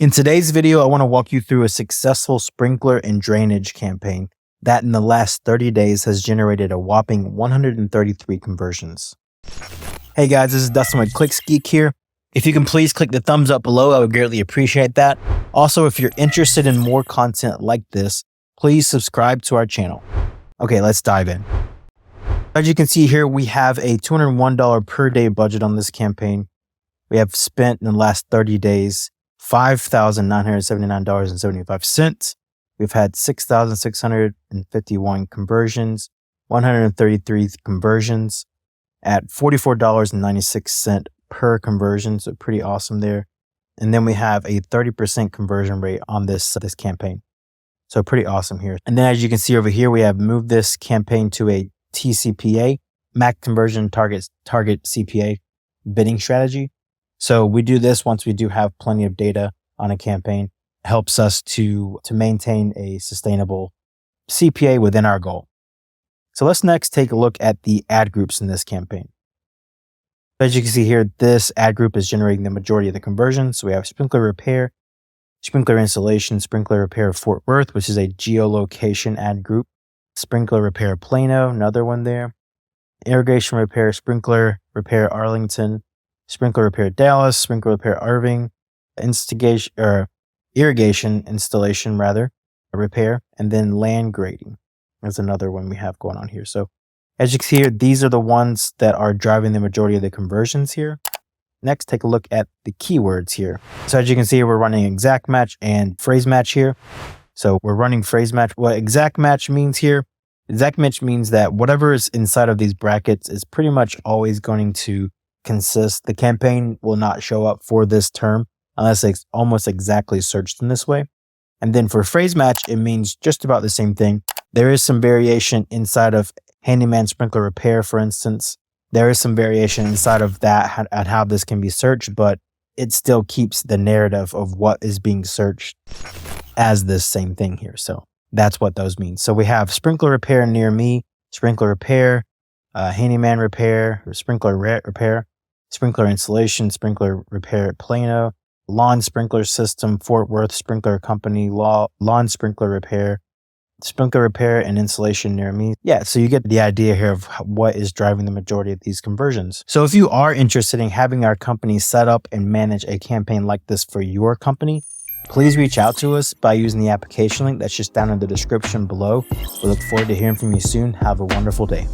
In today's video, I want to walk you through a successful sprinkler and drainage campaign that in the last 30 days has generated a whopping 133 conversions. Hey guys, this is Dustin with ClicksGeek here. If you can please click the thumbs up below, I would greatly appreciate that. Also, if you're interested in more content like this, please subscribe to our channel. Okay, let's dive in. As you can see here, we have a $201 per day budget on this campaign. We have spent in the last 30 days $5,979.75. We've had 6,651 conversions, 133 conversions at $44.96 per conversion. So pretty awesome there. And then we have a 30% conversion rate on this campaign. So pretty awesome here. And then as you can see over here, we have moved this campaign to a TCPA, max conversion target CPA bidding strategy. So we do this once we do have plenty of data on a campaign. It helps us to maintain a sustainable CPA within our goal. So let's next take a look at the ad groups in this campaign. As you can see here, this ad group is generating the majority of the conversions. So we have sprinkler repair, sprinkler installation, sprinkler repair Fort Worth, which is a geolocation ad group, sprinkler repair Plano, another one there, irrigation repair, sprinkler repair Arlington, sprinkler repair Dallas, sprinkler repair Irving, irrigation installation repair, and then land grading. That's another one we have going on here. So as you can see here, these are the ones that are driving the majority of the conversions here. Next, take a look at the keywords here. So as you can see, we're running exact match and phrase match here. So we're running phrase match. What exact match means here, exact match means that whatever is inside of these brackets is pretty much always going to consist. The campaign will not show up for this term unless it's almost exactly searched in this way. And then for phrase match, it means just about the same thing. There is some variation inside of handyman sprinkler repair, for instance. There is some variation inside of that at how this can be searched, but it still keeps the narrative of what is being searched as this same thing here. So that's what those mean. So we have sprinkler repair near me, sprinkler repair, handyman repair, sprinkler repair, sprinkler installation, sprinkler repair at Plano, lawn sprinkler system, Fort Worth sprinkler company, lawn sprinkler repair and installation near me. Yeah, so you get the idea here of what is driving the majority of these conversions. So if you are interested in having our company set up and manage a campaign like this for your company, please reach out to us by using the application link that's just down in the description below. We look forward to hearing from you soon. Have a wonderful day.